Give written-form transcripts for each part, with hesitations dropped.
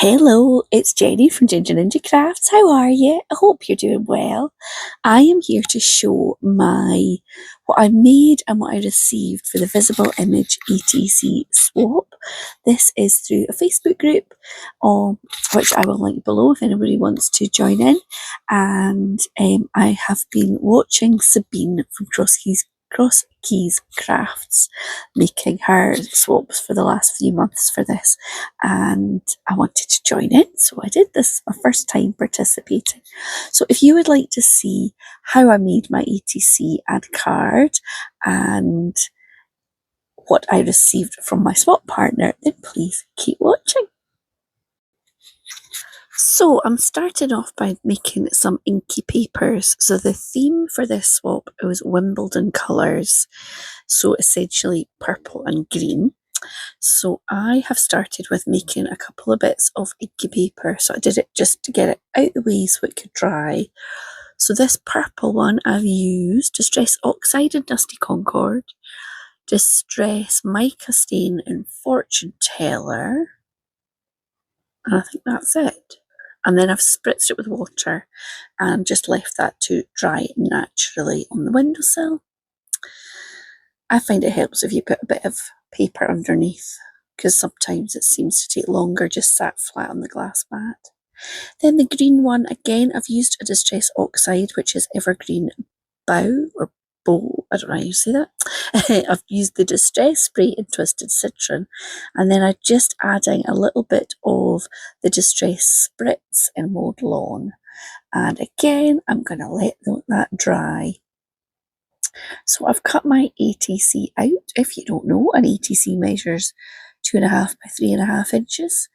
Hello, it's Jenny from Ginger Ninja Crafts. How are you? I hope you're doing well. I am here to show what I made and what I received for the Visible Image ATC swap. This is through a Facebook group, which I will link below if anybody wants to join in. And I have been watching Sabine from Cross Keys Crafts making her swaps for the last few months for this, and I wanted to join in, so I did. This my first time participating. So if you would like to see how I made my ATC and card and what I received from my swap partner, then please keep watching. So I'm starting off by making some inky papers. So the theme for this swap was Wimbledon colours, so essentially purple and green. So I have started with making a couple of bits of inky paper. So I did it just to get it out the way so it could dry. So this purple one I've used Distress Oxide and Dusty Concord, Distress Mica Stain and Fortune Teller, and I think that's it. And then I've spritzed it with water and just left that to dry naturally on the windowsill. I find it helps if you put a bit of paper underneath, because sometimes it seems to take longer just sat flat on the glass mat. Then the green one, again, I've used a Distress Oxide, which is Evergreen Bow or Bow, I don't know how you say that. I've used the Distress Spray in Twisted Citron, and then I'm just adding a little bit of the Distress Spritz in Mowed Lawn. And again, I'm going to let that dry. So I've cut my ATC out. If you don't know, an ATC measures 2.5 by 3.5 inches.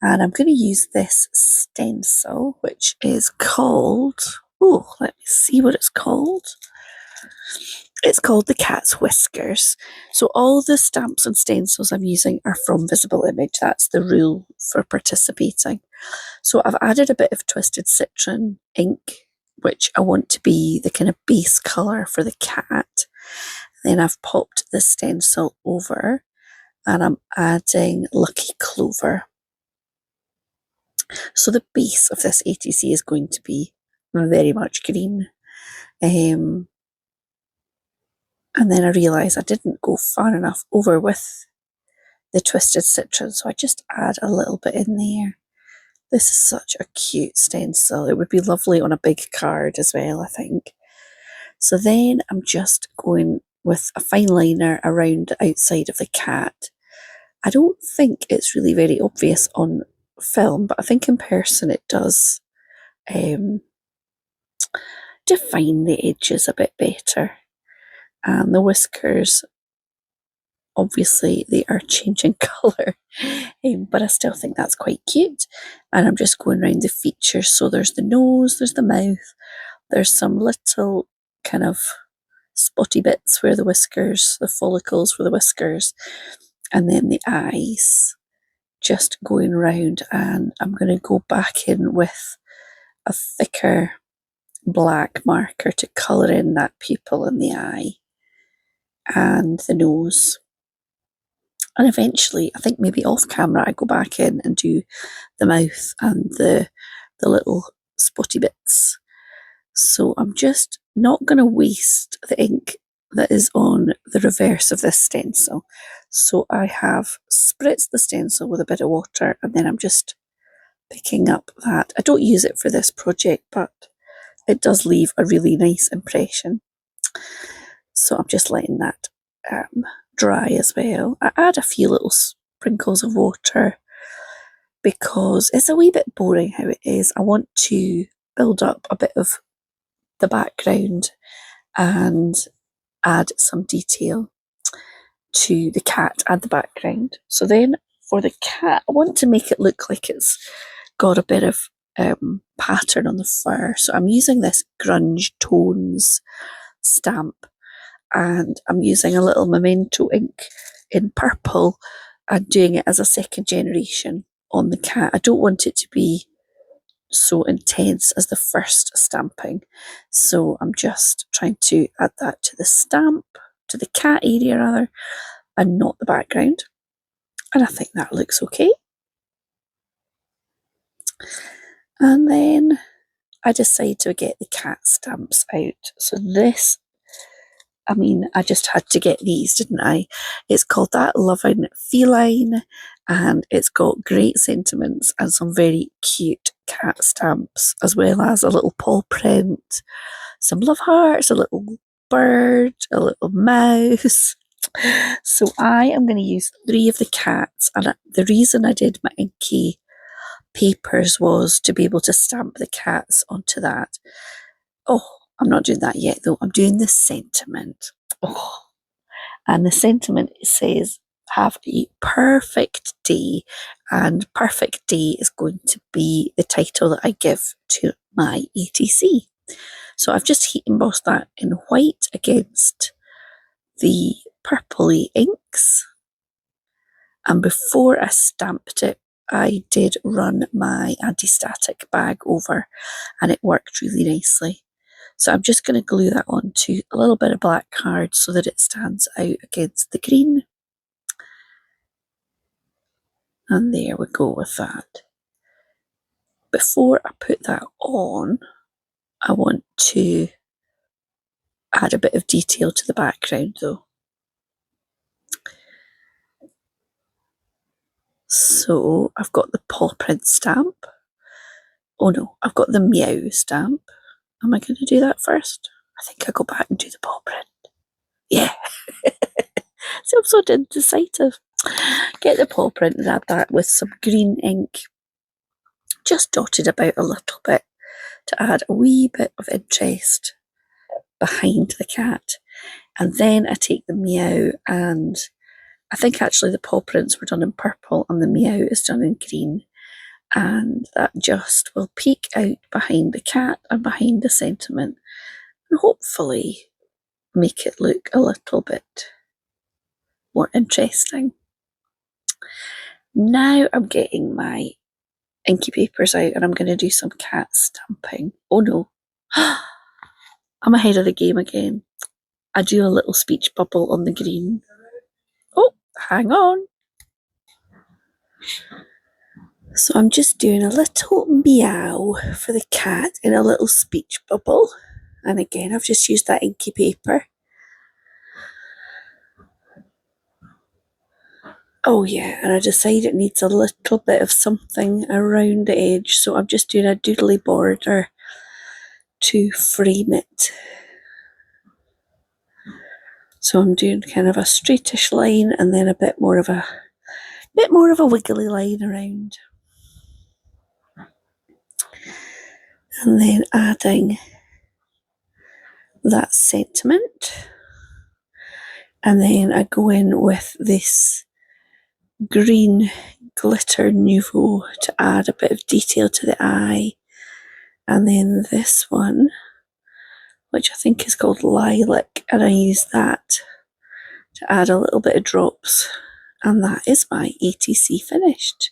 And I'm going to use this stencil, which is called, let me see what it's called. It's called the Cat's Whiskers. So all the stamps and stencils I'm using are from Visible Image. That's the rule for participating. So I've added a bit of Twisted Citron ink, which I want to be the kind of base colour for the cat. Then I've popped the stencil over and I'm adding Lucky Clover. So the base of this ATC is going to be very much green. And then I realised I didn't go far enough over with the Twisted Citron, so I just add a little bit in there. This is such a cute stencil. It would be lovely on a big card as well, I think. So then I'm just going with a fine liner around the outside of the cat. I don't think it's really very obvious on film, but I think in person it does define the edges a bit better. And the whiskers, obviously they are changing colour, but I still think that's quite cute. And I'm just going around the features. So there's the nose, there's the mouth, there's some little kind of spotty bits where the whiskers, the follicles for the whiskers, and then the eyes, just going round. And I'm going to go back in with a thicker black marker to colour in that pupil in the eye and the nose. And eventually, I think maybe off camera, I go back in and do the mouth and the little spotty bits. So I'm just not going to waste the ink that is on the reverse of this stencil. So I have spritzed the stencil with a bit of water, and then I'm just picking up that. I don't use it for this project, but it does leave a really nice impression. So I'm just letting that dry as well. I add a few little sprinkles of water because it's a wee bit boring how it is. I want to build up a bit of the background and add some detail to the cat and the background. So then for the cat, I want to make it look like it's got a bit of pattern on the fur. So I'm using this Grunge Tones stamp, and I'm using a little Memento ink in purple and doing it as a second generation on the cat. I don't want it to be so intense as the first stamping, so I'm just trying to add that to the stamp, to the cat area rather, and not the background. And I think that looks okay. And then I decided to get the cat stamps out. So this, I mean, I just had to get these, didn't I? It's called That Loving Feline, and it's got great sentiments and some very cute cat stamps, as well as a little paw print, some love hearts, a little bird, a little mouse. So I am going to use 3 of the cats, and the reason I did my inky papers was to be able to stamp the cats onto that. Oh, I'm not doing that yet though. I'm doing the sentiment. Oh, and the sentiment says, have a perfect day. And perfect day is going to be the title that I give to my ATC. So I've just heat embossed that in white against the purpley inks. And before I stamped it, I did run my anti-static bag over, and it worked really nicely. So I'm just going to glue that onto a little bit of black card so that it stands out against the green. And there we go with that. Before I put that on, I want to add a bit of detail to the background though. So I've got the paw print stamp. Oh no, I've got the meow stamp. Am I going to do that first? I think I'll go back and do the paw print. Yeah. So I'm so indecisive. Get the paw print and add that with some green ink. Just dotted about a little bit to add a wee bit of interest behind the cat. And then I take the meow, and I think actually the paw prints were done in purple and the meow is done in green. And that just will peek out behind the cat and behind the sentiment and hopefully make it look a little bit more interesting. Now I'm getting my inky papers out and I'm going to do some cat stamping. Oh no, I'm ahead of the game again. I do a little speech bubble on the green. Oh, hang on. So I'm just doing a little meow for the cat in a little speech bubble. And again, I've just used that inky paper. Oh yeah, and I decided it needs a little bit of something around the edge, so I'm just doing a doodly border to frame it. So I'm doing kind of a straightish line and then a bit more of a wiggly line around. And then adding that sentiment. And then I go in with this green glitter nouveau to add a bit of detail to the eye. And then this one, which I think is called Lilac, and I use that to add a little bit of drops. And that is my ATC finished.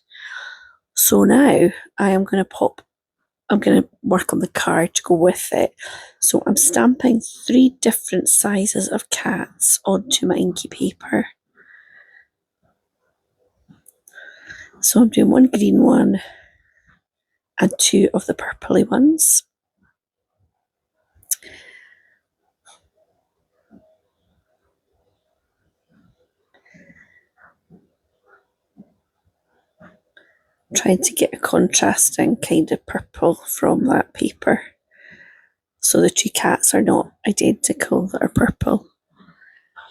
So now I'm going to work on the card to go with it. So I'm stamping 3 different sizes of cats onto my inky paper. So I'm doing 1 green one and 2 of the purpley ones. Trying to get a contrasting kind of purple from that paper. So the 2 cats are not identical that are purple.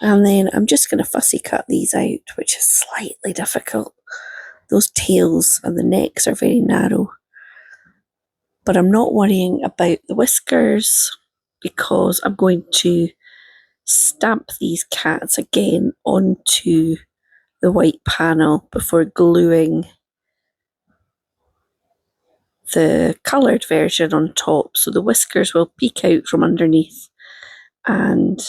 And then I'm just going to fussy cut these out, which is slightly difficult. Those tails and the necks are very narrow. But I'm not worrying about the whiskers because I'm going to stamp these cats again onto the white panel before gluing the coloured version on top. So the whiskers will peek out from underneath, and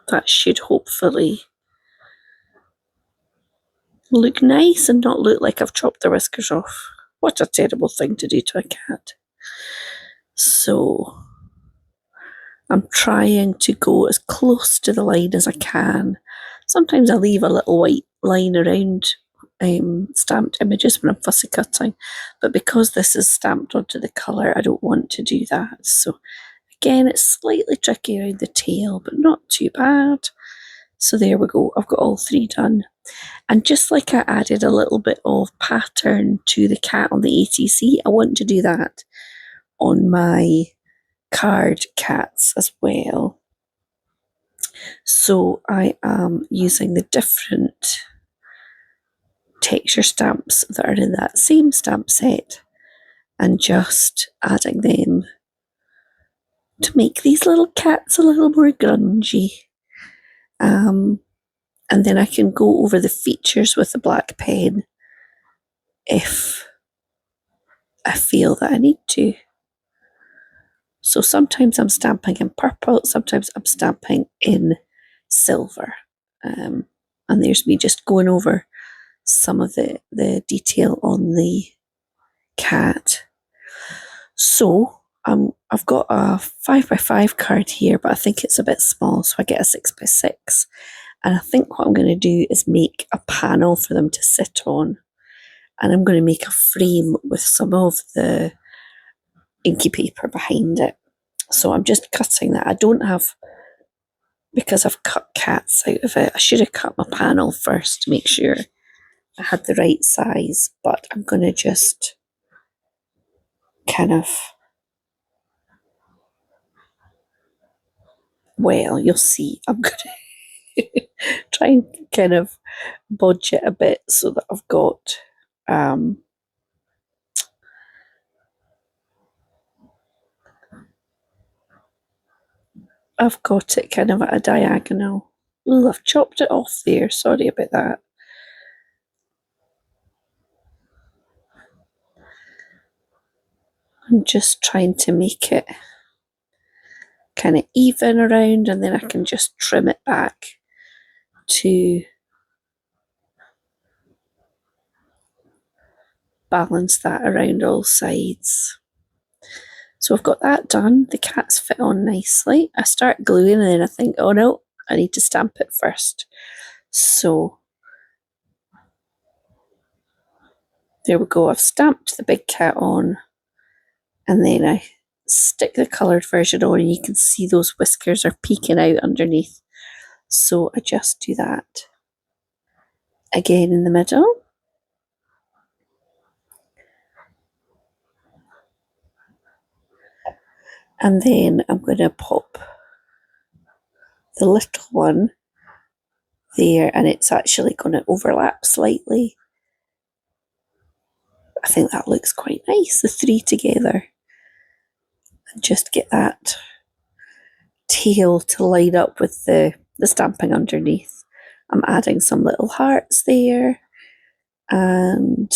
that should hopefully look nice and not look like I've chopped the whiskers off. What a terrible thing to do to a cat. So I'm trying to go as close to the line as I can. Sometimes I leave a little white line around stamped images when I'm fussy cutting, but because this is stamped onto the colour, I don't want to do that. So again, it's slightly tricky around the tail, but not too bad. So there we go, I've got all three done. And just like I added a little bit of pattern to the cat on the ATC, I want to do that on my card cats as well. So I am using the different texture stamps that are in that same stamp set and just adding them to make these little cats a little more grungy. And then I can go over the features with the black pen if I feel that I need to. So sometimes I'm stamping in purple, sometimes I'm stamping in silver. And there's me just going over some of the detail on the cat. So I've got a 5x5 card here, but I think it's a bit small, so I get a 6x6. And I think what I'm going to do is make a panel for them to sit on. And I'm going to make a frame with some of the inky paper behind it. So I'm just cutting that. I don't have, because I've cut cats out of it, I should have cut my panel first to make sure I had the right size. But I'm going to just kind of, well, you'll see. I'm going to try and kind of bodge it a bit so that I've got it kind of at a diagonal. Ooh, I've chopped it off there. Sorry about that. I'm just trying to make it kind of even around, and then I can just trim it back to balance that around all sides. So I've got that done. The cats fit on nicely. I start gluing and then I think, oh no, I need to stamp it first. So there we go. I've stamped the big cat on, and then I stick the coloured version on, and you can see those whiskers are peeking out underneath. So I just do that again in the middle. And then I'm going to pop the little one there, and it's actually going to overlap slightly. I think that looks quite nice, the three together. And just get that tail to line up with the stamping underneath. I'm adding some little hearts there, and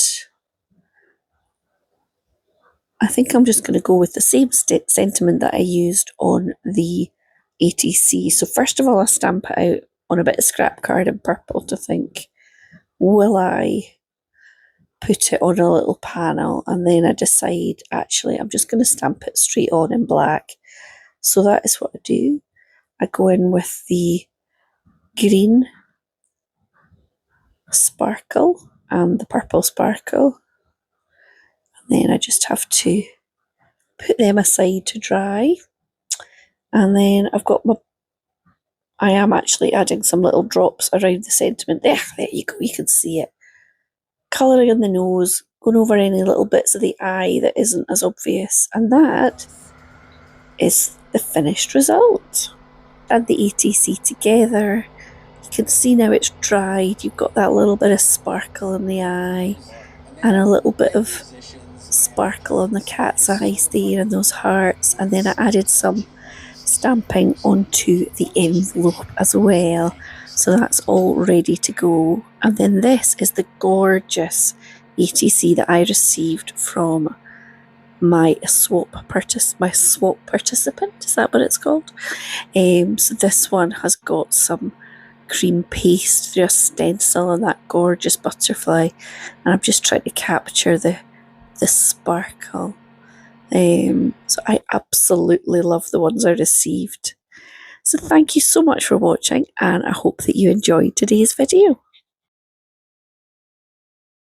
I think I'm just going to go with the same sentiment that I used on the ATC. So first of all, I stamp it out on a bit of scrap card in purple to think, will I put it on a little panel? And then I decide, actually, I'm just going to stamp it straight on in black. So that is what I do. I go in with the green sparkle and the purple sparkle. And then I just have to put them aside to dry. And then I've got I am actually adding some little drops around the sentiment. There you go, you can see it. Colouring in the nose, going over any little bits of the eye that isn't as obvious. And that is the finished result. Add the ATC together. You can see now it's dried. You've got that little bit of sparkle in the eye and a little bit of sparkle on the cat's eyes there and those hearts. And then I added some stamping onto the envelope as well. So that's all ready to go. And then this is the gorgeous ATC that I received from my swap participant. Is that what it's called? So this one has got some cream paste through a stencil and that gorgeous butterfly. And I'm just trying to capture the sparkle. So I absolutely love the ones I received. So thank you so much for watching, and I hope that you enjoyed today's video.